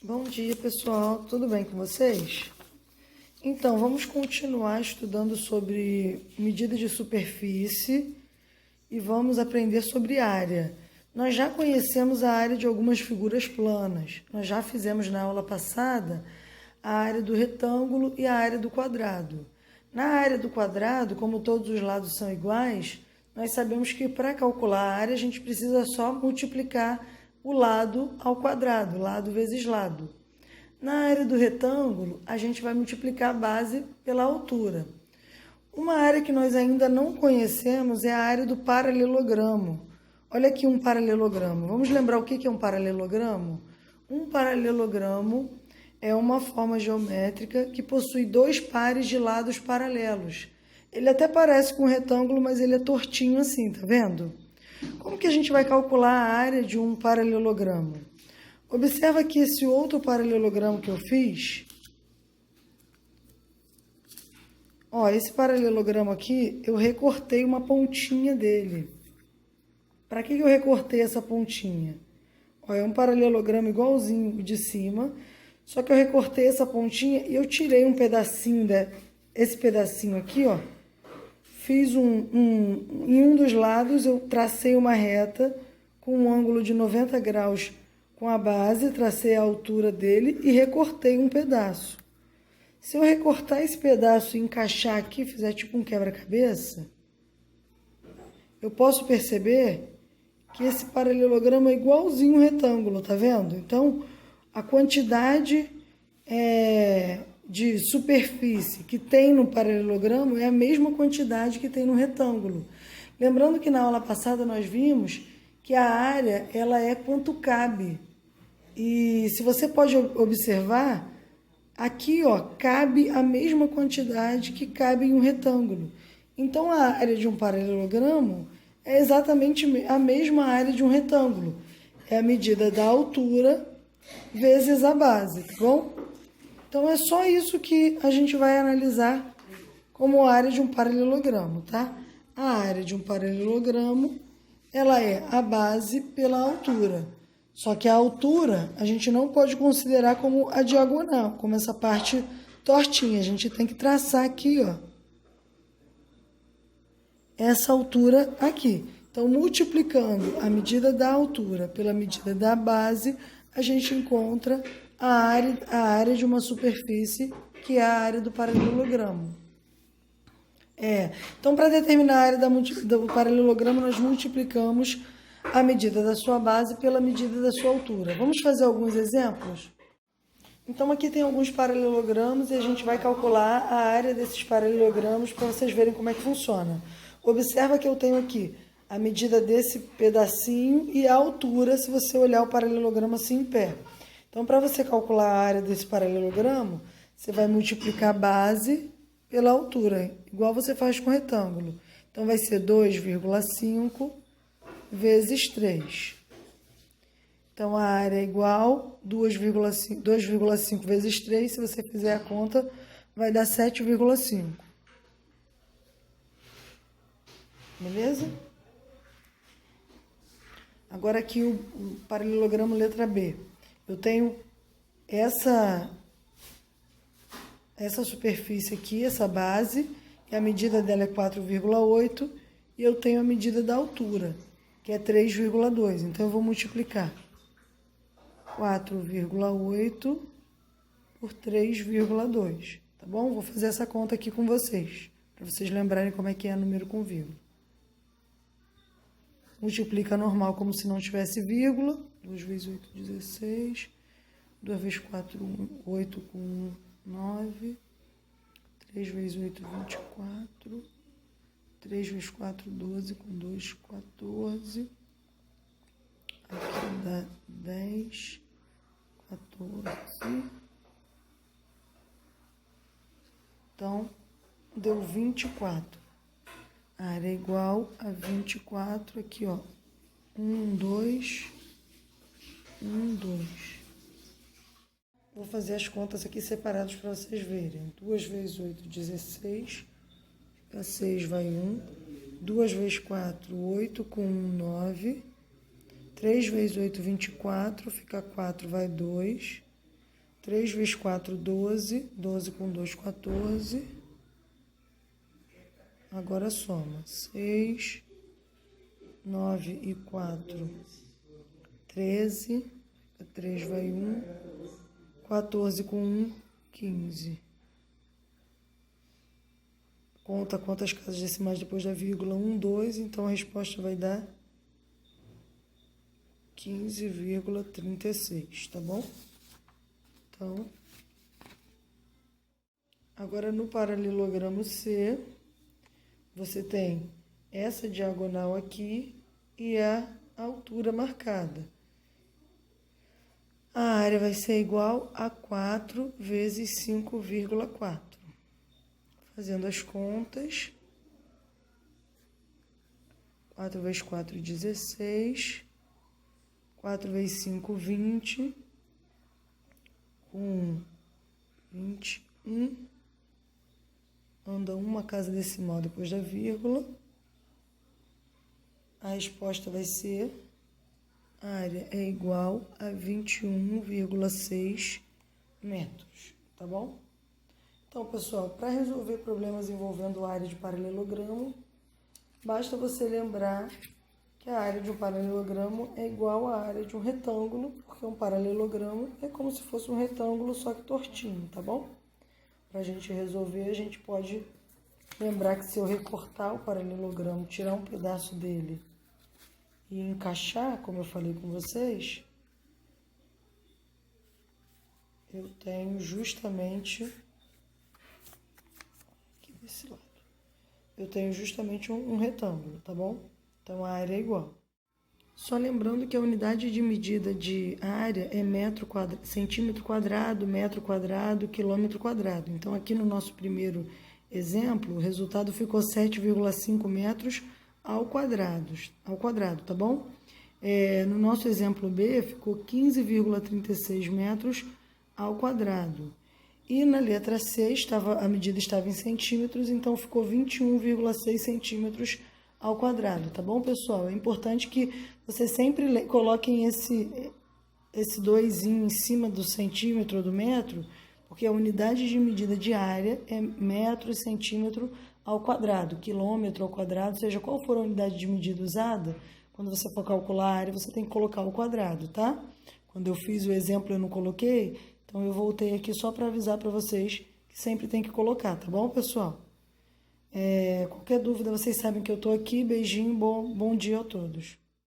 Bom dia, pessoal. Tudo bem com vocês? Então, vamos continuar estudando sobre medida de superfície e vamos aprender sobre área. Nós já conhecemos a área de algumas figuras planas. Nós já fizemos na aula passada a área do retângulo e a área do quadrado. Na área do quadrado, como todos os lados são iguais, nós sabemos que para calcular a área a gente precisa só multiplicar o lado ao quadrado, lado vezes lado. Na área do retângulo, a gente vai multiplicar a base pela altura. Uma área que nós ainda não conhecemos é a área do paralelogramo. Olha aqui um paralelogramo. Vamos lembrar o que é um paralelogramo? Um paralelogramo é uma forma geométrica que possui dois pares de lados paralelos. Ele até parece com um retângulo, mas ele é tortinho assim, tá vendo? Como que a gente vai calcular a área de um paralelogramo? Observa que esse outro paralelogramo que eu fiz, esse paralelogramo aqui, eu recortei uma pontinha dele. Para que eu recortei essa pontinha? É um paralelogramo igualzinho de cima, só que eu recortei essa pontinha e eu tirei um pedacinho, esse pedacinho aqui, fiz em um dos lados eu tracei uma reta com um ângulo de 90 graus com a base, tracei a altura dele e recortei um pedaço. Se eu recortar esse pedaço e encaixar aqui, fizer tipo um quebra-cabeça, eu posso perceber que esse paralelogramo é igualzinho um retângulo, tá vendo? Então, a quantidade de superfície que tem no paralelogramo é a mesma quantidade que tem no retângulo. Lembrando que na aula passada nós vimos que a área ela é quanto cabe. E se você pode observar, aqui cabe a mesma quantidade que cabe em um retângulo. Então a área de um paralelogramo é exatamente a mesma área de um retângulo. É a medida da altura vezes a base, tá bom? Então é só isso que a gente vai analisar como área de um paralelogramo, tá? A área de um paralelogramo, ela é a base pela altura. Só que a altura a gente não pode considerar como a diagonal, como essa parte tortinha. A gente tem que traçar aqui, essa altura aqui. Então, multiplicando a medida da altura pela medida da base, a gente encontra a área de uma superfície, que é a área do paralelogramo. Então, para determinar a área do paralelogramo, nós multiplicamos a medida da sua base pela medida da sua altura. Vamos fazer alguns exemplos? Então, aqui tem alguns paralelogramos e a gente vai calcular a área desses paralelogramos para vocês verem como é que funciona. Observa que eu tenho aqui a medida desse pedacinho e a altura, se você olhar o paralelogramo assim em pé. Então, para você calcular a área desse paralelogramo, você vai multiplicar a base pela altura, igual você faz com retângulo. Então, vai ser 2,5 vezes 3. Então, a área é igual 2,5 vezes 3. Se você fizer a conta, vai dar 7,5. Beleza? Agora aqui o paralelogramo letra B. Eu tenho essa superfície aqui, essa base, e a medida dela é 4,8, e eu tenho a medida da altura, que é 3,2. Então, eu vou multiplicar 4,8 por 3,2, tá bom? Vou fazer essa conta aqui com vocês, para vocês lembrarem como é que é número com vírgula. Multiplica normal como se não tivesse vírgula. 2 vezes 8, 16. 2 vezes 4, 8 com 1, 9. 3 vezes 8, 24. 3 vezes 4, 12 com 2, 14. Aqui dá 10, 14. Então, deu 24. A área é igual a 24, aqui, 1, 2, 1, 2. Vou fazer as contas aqui separadas para vocês verem. 2 vezes 8, 16. Fica 6, vai 1. 2 vezes 4, 8, com 1, 9. 3 vezes 8, 24. Fica 4, vai 2. 3 vezes 4, 12. 12 com 2, 14. Agora soma. 6, 9 e 4, 13. 3 vai 1. 14 com 1, 15. Conta quantas casas decimais depois da vírgula. 1, 2. Então, a resposta vai dar 15,36, tá bom? Então, agora no paralelogramo C, você tem essa diagonal aqui e a altura marcada. A área vai ser igual a 4 vezes 5,4. Fazendo as contas, 4 vezes 4, 16. 4 vezes 5, 20. Com 21. Anda uma casa decimal depois da vírgula. A resposta vai ser: a área é igual a 21,6 metros, tá bom? Então, pessoal, para resolver problemas envolvendo área de paralelogramo, basta você lembrar que a área de um paralelogramo é igual à área de um retângulo, porque um paralelogramo é como se fosse um retângulo, só que tortinho, tá bom? Para a gente resolver, a gente pode lembrar que se eu recortar o paralelogramo, tirar um pedaço dele e encaixar, como eu falei com vocês, eu tenho justamente aqui desse lado. Eu tenho justamente um retângulo, tá bom? Então, a área é igual. Só lembrando que a unidade de medida de área é centímetro quadrado, metro quadrado, quilômetro quadrado. Então, aqui no nosso primeiro exemplo, o resultado ficou 7,5 metros ao quadrado, tá bom? No nosso exemplo B, ficou 15,36 metros ao quadrado. E na letra C, a medida estava em centímetros, então ficou 21,6 centímetros ao quadrado, tá bom, pessoal? É importante que vocês sempre coloquem esse 2 em cima do centímetro ou do metro, porque a unidade de medida de área é metro e centímetro ao quadrado, quilômetro ao quadrado, seja qual for a unidade de medida usada, quando você for calcular a área, você tem que colocar o quadrado, tá? Quando eu fiz o exemplo, eu não coloquei, então eu voltei aqui só para avisar para vocês que sempre tem que colocar, tá bom, pessoal? Qualquer dúvida, vocês sabem que eu tô aqui. Beijinho, bom dia a todos.